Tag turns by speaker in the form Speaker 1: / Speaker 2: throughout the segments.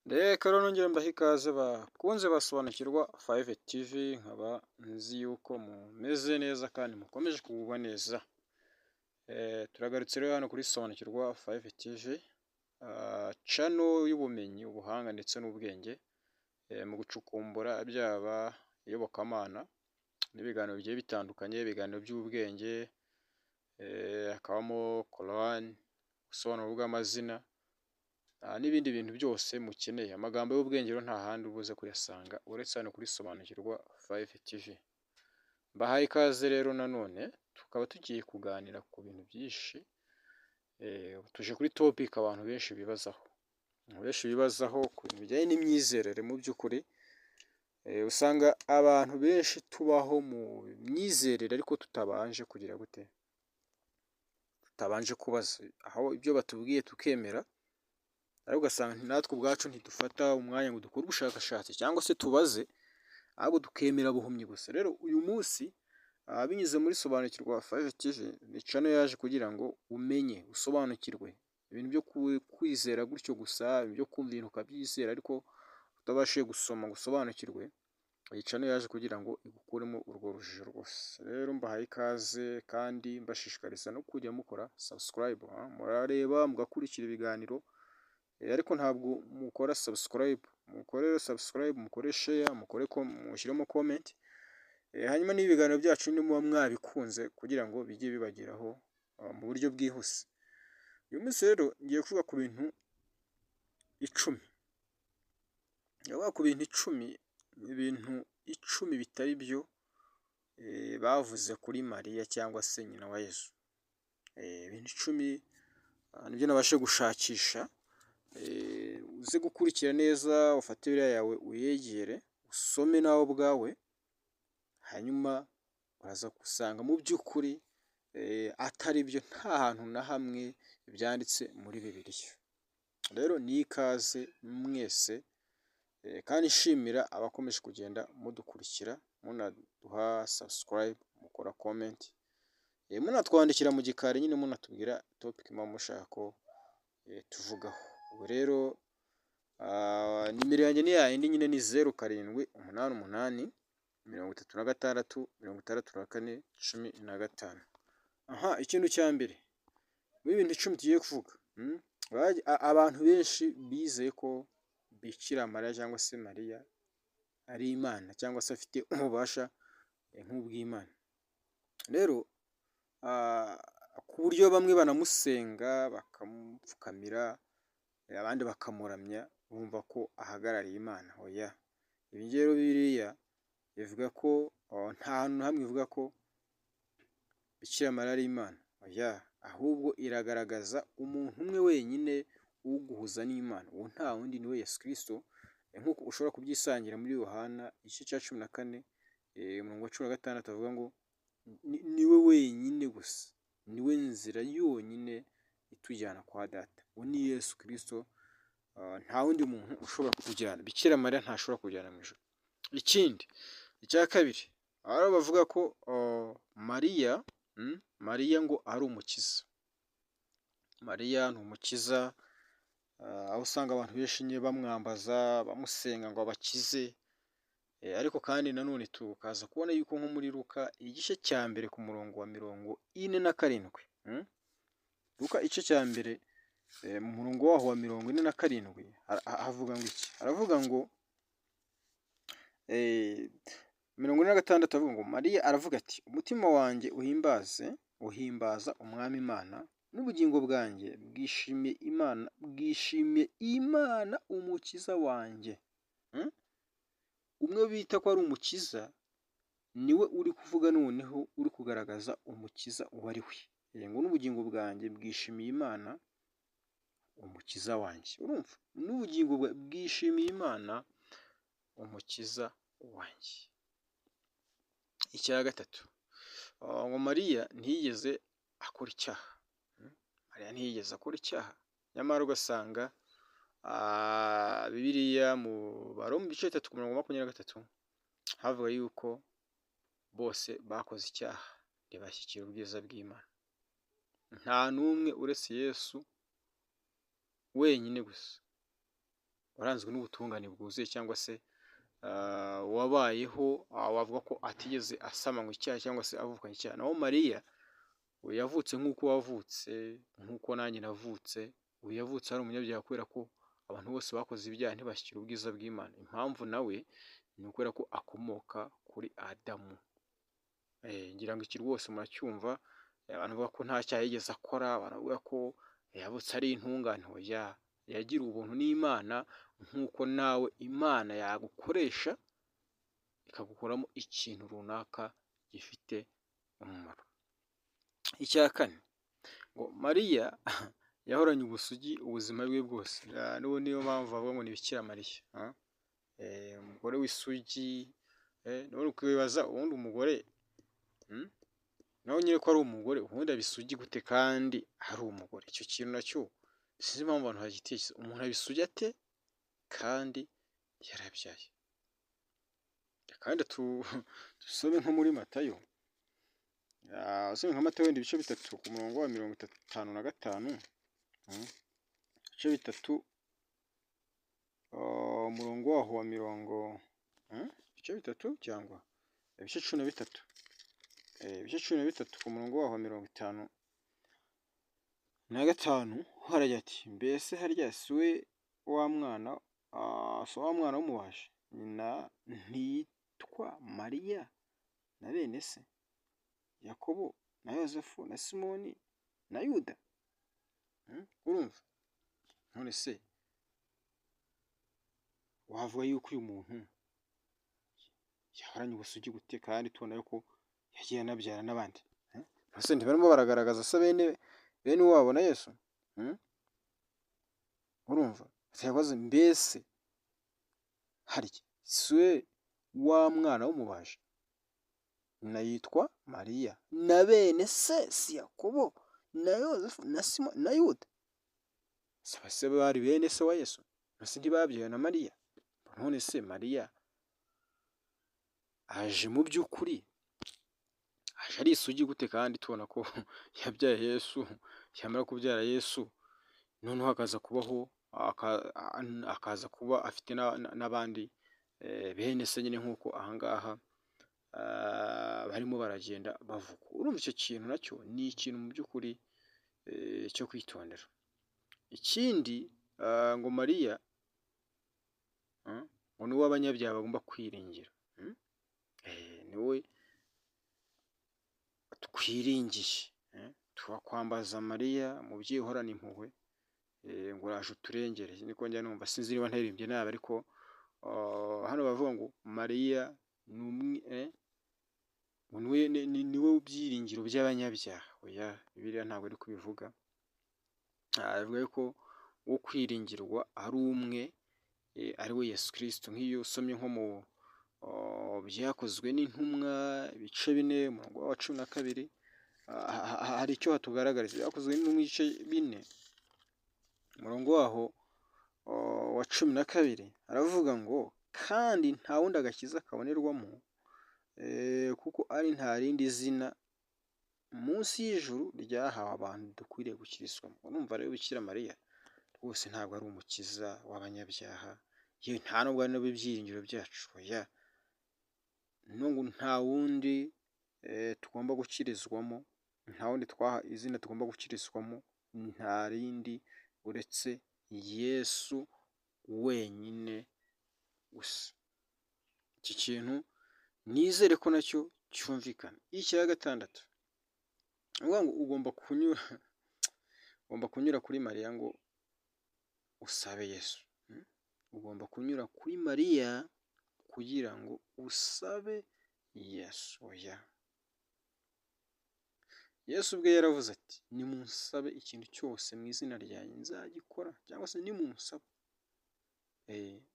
Speaker 1: Reka rero nongere mbahe ikaze bakunze basobanukirwa 5 TV, nkaba nzi yuko mumeze neza kandi mukomeje kugubwa neza. Turagarutse rero hano kuri sobanukirwa 5 TV, channel y'ubumenyi, ubuhanga ndetse n'ubwenge mu gucukumbura byaba iyobokamana n'ibiganiro bigiye bitandukanye, ibiganiro by'ubwenge, hakabamo Quran, ubusobanuro bw'amazina n'ibindi bintu byose mukeneye. Amagambo y'ubwenge rero nta handi ubuze kuyasanga uretse hano kuri sobanukirwa 5 TV. Mbahaye ikaze rero nanone, tukaba tugiye kuganira ku bintu byinshi. Tuje kuri topic abantu benshi bibazaho ku bintu bijyanye n'imyizerere. Mu by'ukuri usanga abantu benshi tubaho mu myizerere ariko tutabanje kugira gute, tutabanje kubaza, aho ibyo batubwiye tukemera, ariko ugasanga natwe ubwacu ntidufata umwanya ngo dukore ubushakashatsi cyangwa se tubaze, ahubwo tukemera buhumyi gusa. Rero uyu munsi binyuze muri sobanukirwa 5 TV, ni channel yaje kugira ngo umenye, usobanukirwe ibintu byo kwizera gutyo gusa, ibyo kumva ibintu ukabyizera ariko utabashije gusoma ngo usobanukirwe. Iyi channel yaje kugira ngo igukuremo urwo rujijo rwose. Rero mbahaye ikaze kandi mbashishikariza no kujya mukora subscribe, murareba mugakurikira ibiganiro, ariko ntabwo mukora subscribe. Mukorere subscribe, mukore share, mushyiremo comment, hanyuma n'ibiganiro byacu nimuba mwabikunze kugira ngo bijye bibageraho mu buryo bwihuse. Uyu munsi rero ngiye kuvuga ku bintu 10. Ibintu 10 bitari byo bavuze kuri Mariya cyangwa se nyina wa Yesu. Ibintu 10 nibyo nabashe gushakisha. Uze gukurikira neza, ufate Bibiliya yawe uyegere, usome nawe ubwawe, hanyuma uraza gusanga mu by'ukuri atari byo, nta hantu na hamwe byanditse muri Bibiliya. Rero ni ikaze mwese, kandi nshimira abakomeje kugenda mudukurikira, munaduha subscribe, mukora comment, munatwandikira mu gikari nyine munatubwira topic muba mushaka ko tuvugaho. Ubu rero nimero yanjye ni yayindi nyine, ni 0788 36 64 15. Ikintu cya mbere mu bintu 10 tugiye kuvuga, abantu benshi bizeye ko Bikira Mariya cyangwa se Mariya ari Imana cyangwa se afite ububasha nk'ubw'Imana. Rero ku buryo bamwe banamusenga bakamupfukamira, abandi bakamuramya, bumva ko ahagarariye Imana. Oya, ibi rero Bibiliya bivuga ko nta hantu na hamwe ivuga ko Bikira Mariya ari Imana. Oya, ahubwo iragaragaza umuntu umwe wenyine uguhuza n'Imana, uwo nta wundi ni we Yesu Kristo, nk'uko ushobora kubyisangira muri Yohana igice cya 14 umurongo wa 16, avuga ngo ni we wenyine gusa, ni we nzira yonyine itujyana kwa Data. Uwo ni Yesu Kristo, nta wundi muntu ushobora kujyana. Bikira Mariya ntashobora kujyana mu ijuru. Ikindi, icya kabiri, aho bavuga ko Mariya ngo ari umukiza. Mariya ni umukiza, aho usanga abantu benshi nyine bamwambaza, bamusenga ngo abakize, ariko kandi nanone tukaza kubona yuko nko muri Luka igice cya mbere ku murongo wa 47, Luka igice cya mbere mu murongo waho wa 47, havuga ngo iki? Aravuga ngo 46, avuga ngo Mariya aravuga ati, umutima wanjye uhimbaza Umwami Imana, n'ubugingo bwanjye bwishimiye Imana umukiza wanjye. Umwe bita ko ari umukiza niwe uri kuvuga, noneho uri kugaragaza umukiza uwo ari we. Ngo n'ubugingo bwanjye bwishimiye Imana umukiza wanjye. Urumva? N'ubugingo bwishimiye Imana umukiza wanjye. Icya gatatu, ngo Mariya ntiyigeze akora icyaha. Mariya ntiyigeze akora icyaha, nyamara ugasanga Bibiliya mu Baroma ibice 3 ku murongo wa 23 havuga yuko bose bakoze icyaha ntibashyikira ubwiza bw'Imana. Nta n'umwe uretse Yesu wenyine gusa waranzwe n'ubutungane bwuzuye cyangwa se wabayeho wavuga ko atigeze asamanywa icyaha cyangwa se avukanye icyaha. Naho Mariya we yavutse nk'uko wavutse, nk'uko nanjye navutse. Uyu yavutse ari umunyabyaha kubera ko abantu bose bakoze ibyaha ntibashyikira ubwiza bw'Imana. Impamvu nawe ni ukubera ko akomoka kuri Adamu. Ngira ngo iki rwose muracyumva. Abantu bavuga ko nta cyaha yigeze akora, baravuga ko yavutse ari intungane. Oya, yagira ubuntu n'Imana nk'uko nawe Imana yagukoresha ikagukuramo ikintu runaka gifite umumaro. Icya kane, ngo Mariya yahoranye ubusugi ubuzima bwe bwose. N'ubu niyo mpamvu bavuga ngo ni Bikira Mariya. Umugore w'isugi. None ukibaza ubundi umugore nawe nyine ko ari umugore, ubundi abisugi gute kandi ari umugore? Icyo kintu nacyo sinzi impamvu abantu bagitekereza. Umuntu abisugi ate kandi yarabyaye? Kandi dusome nko muri Matayo. Usome nka Matayo wenda ibice 3 ku murongo wa 55. Ibice 3 umurongo waho wa ibice 3 cyangwa ibice 13. Ibice 13 ku murongo waho wa 55 haragira ati, mbese harya si we wa mwana w'umubaji, nyina ntiyitwa Mariya na bene se, Yakobo na Yosefu na Simoni na Yuda? Urumva? None se wavuga yuko uyu muntu yahoranye ubusugi gute kandi tubona yuko yagiye anabyara n'abandi? Ese ntibarimo baragaragaza se bene wabo na Yesu? Urumva? Yabaze mbese harya si we wa mwana w'umubaji, nyina yitwa Mariya na bene se si Yakobo na Yosefu na Simoni na Yuda? Se bari bene se wa Yesu? Ese ntibabyawe na Mariya? None se Mariya aje mu by'ukuri aje ari isugi gute kandi tubona ko yabyaye Yesu, yamara kubyara Yesu noneho akaza kubaho akaza kuba afite n'abandi bene se nyine nk'uko ahangaha barimo baragenda bavuga? Urumva icyo kintu nacyo ni ikintu mu by'ukuri cyo kwitondera. Ikindi ngo Mariya ngo ni we abanyabyaha bagomba kwiringira. Niwe twiringiye. Twakwambaza Mariya umubyeyi uhorana impuhwe, ngo uraje uturengere. Niko njya numva, sinzi niba ntaririmbye nabi, ariko hano bavuga ngo Mariya niwe byiringiro by'abanyabyaha. Oya, Bibiliya ntabwo ari kubivuga. Bivuga ko uwo kwiringirwa ari umwe, ari we Yesu Kristo. Nk'iyo usomye nko mu byakozwe n'intumwa ibice 4 umurongo wa 12, hari icyo hatugaragariza. Byakozwe n'intumwa ibice 4 umurongo waho wa 12 aravuga ngo, kandi nta wundi agakiza kabonerwamo kuko ari nta rindi zina munsi y'ijuru ryahawe abantu dukwiriye gukirizwamo. Urumva rero Bikira Mariya rwose ntabwo ari umukiza w'abanyabyaha, yewe nta nubwo ari n'ibyiringiro byacu. Oya, ngo nta wundi tugomba gukirizwamo, nta wundi twaha izina tugomba gukirizwamo, nta rindi uretse Yesu wenyine gusa. Iki kintu nizere ko nacyo cyumvikana. Icya 6, ngo ugomba kunyura kuri Mariya ngo usabe Yesu. Ugomba kunyura kuri Mariya kugira ngo usabe Yesu. Oya, Yesu ubwe yaravuze ati, nimunsabe ikintu cyose mu izina ryanjye nzagikora, cyangwa se nimunsaba.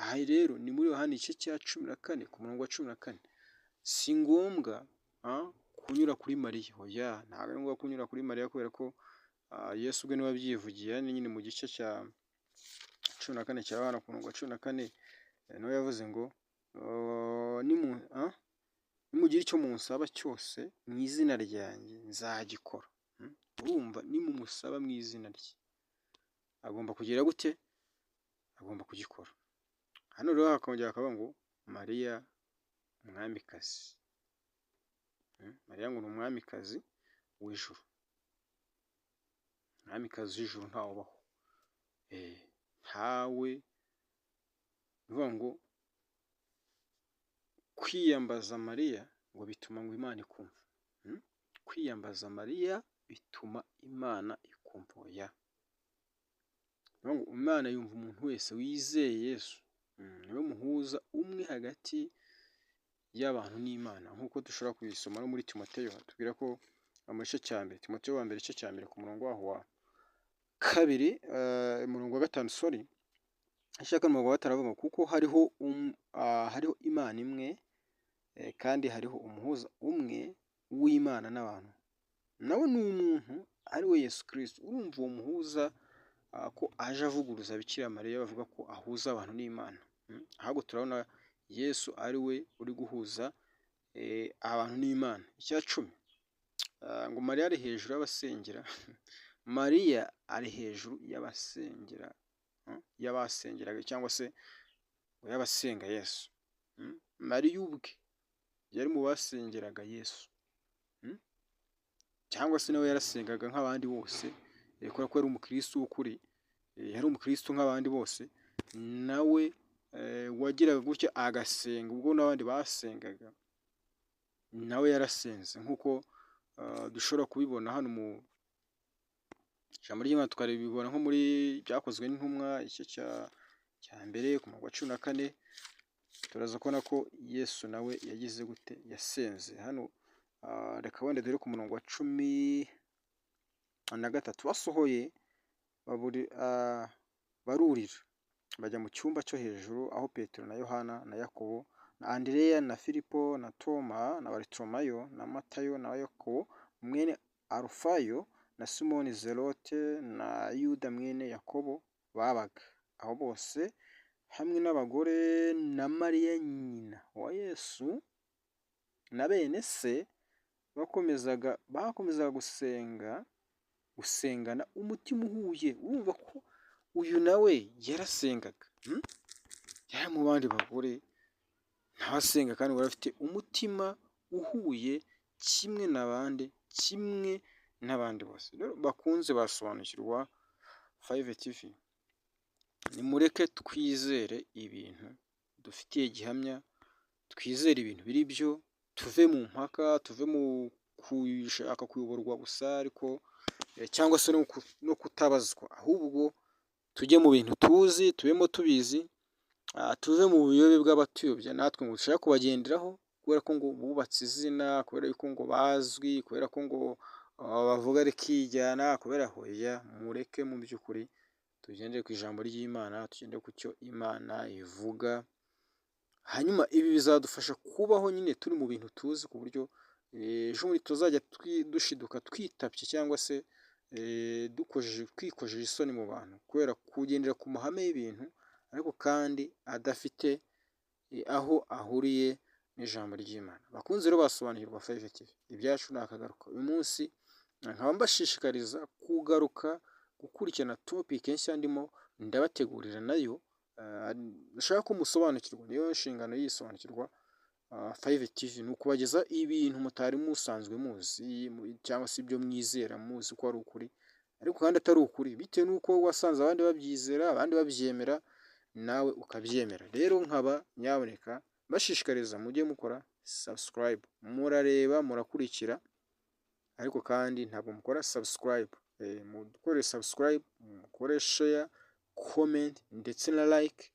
Speaker 1: Aha rero ni muri Yohana igice cya 14 ku murongo wa 14. Si ngombwa kunyura kuri Mariya. Oya, ntabwo ari ngombwa kunyura kuri Mariya kubera ko Yesu ubwe niwe wabyivugiye. Nyine mu gice cya 14 cya Yohana ku murongo wa 14 niwe yavuze ngo nimugire icyo munsaba cyose mu izina ryanjye nzagikora. Urumva, nimumusaba mu izina rye agomba kugira gute? agomba kugikora. Hano rero hakongera hakavuga ngo Mariya umwamikazi. Mariya ngo ni umwamikazi w'ijuru. Umwamikazi w'ijuru ntawubaho. Ntawe. Bivuga ngo kwiyambaza Mariya ngo bituma ngo Imana ikumva. Kwiyambaza Mariya bituma Imana ikumva. Oya. Bivuga ngo Imana yumva umuntu wese wizeye Yesu. Niwe muhuza umwe hagati y'abantu n'Imana, nk'uko dushobora kubisoma no muri Timoteyo. Tubwira ko mu gice cya mbere, Timoteyo wa mbere igice cya mbere ku murongo waho wa 2, umurongo wa 5, sorry. Ashaka umurongo wa 5 aravuga kuko hariho Imana imwe, kandi hariho umuhuza umwe w'Imana n'abantu, nawe ni umuntu ari we Yesu Kristo. Urumva uwo muhuza ko aje avuguruza Bikira Mariya bavuga ko ahuza abantu n'Imana. Ahubwo turabona Yesu ari we uri guhuza abantu n'Imana. Icya 10 ngo Mariya ari hejuru y'abasengera. Mariya ari hejuru y'abasengeraga cyangwa se y'abasenga Yesu. Mariya ubwe yari mu basengeraga Yesu, cyangwa se nawe yarasengaga nk'abandi bose, kubera ko yari umukristo w'ukuri. Yari umukristo nk'abandi bose, nawe wagiraga gutya agasenga ubwo n'abandi basengaga, nawe yarasenze. Nk'uko dushobora kubibona hano mu ijambo ry'Imana, tukaribibona nko muri Byakozwe n'Intumwa igice cya mbere ku murongo wa 14. Turaza kubona ko Yesu nawe yagize gute, yasenze. Hano reka wenda dore ku murongo wa 13, basohoye barurira bajya mu cyumba cyo hejuru, aho Petero na Yohana na Yakobo na Andereya na Filipo na Toma na Bartolomayo na Matayo na Yakobo mwene Arufayo na Simoni Zelote na Yuda mwene Yakobo babaga. Aho bose hamwe n'abagore na Mariya nyina wa Yesu na bene se bakomezaga gusengana umutima uhuye. Urumva ko uyu nawe yarasengaga, yari mu bandi bagore ntabasenga, kandi bari bafite umutima uhuye kimwe n'abandi bose. Rero bakunze basobanukirwa 5 TV, nimureke twizere ibintu dufitiye gihamya, twizere ibintu biri byo, tuve mu mpaka, tuve mu kushaka kuyoborwa gusa ariko cyangwa se no kutabazwa, ahubwo tujye mu bintu tuzi, tubemo tubizi, tuve mu buyobe bw'abatuyobya natwe ngo dushaka kubagenderaho kubera ko ngo bubatse izina, kubera ko ngo bazwi, kubera ko ngo bavuga rikijyana, kubera hoya. Mureke mu by'ukuri tugendere ku ijambo ry'Imana, tugendere ku cyo Imana ivuga, hanyuma ibi bizadufasha kubaho nyine turi mu bintu tuzi, ku buryo ejo bundi tuzajya dushiduka twitabye cyangwa se twikojeje isoni mu bantu, kubera kugendera ku mahame y'ibintu ariko kandi adafite aho ahuriye n'ijambo ry'Imana. Bakunze rero basobanukirwa 5 TV, ibyacu nakagaruka. Uyu munsi nkaba mbashishikariza kugaruka gukurikirana topic nshya ndimo ndabategurira, nayo ndashaka ko musobanukirwa. Niyo nshingano yisobanukirwa 5 TV, ni ukubageza ibintu mutari musanzwe muzi, cyangwa se ibyo mwizera muzi ko ari ukuri ariko kandi atari ukuri, bitewe n'uko wasanze abandi babyizera, abandi babyemera, nawe ukabyemera. Rero nkaba nyaboneka bashishikariza mujye mukora subscribe, murareba murakurikira ariko kandi ntabwo mukora subscribe. Mukore subscribe, mukore share, comment ndetse na like,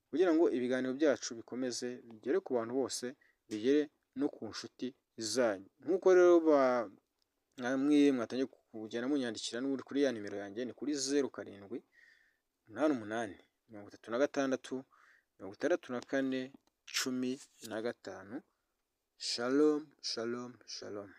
Speaker 1: kugira ngo ibiganiro byacu bikomeze bigere ku bantu bose, bigere no ku nshuti zanyu. Nk'uko rero mwamwe mwatangiye kugenda munyandikira n'ubundi kuri ya nimero yanjye, ni kuri 0788 36 64 15. Shalom, shalom, shalom.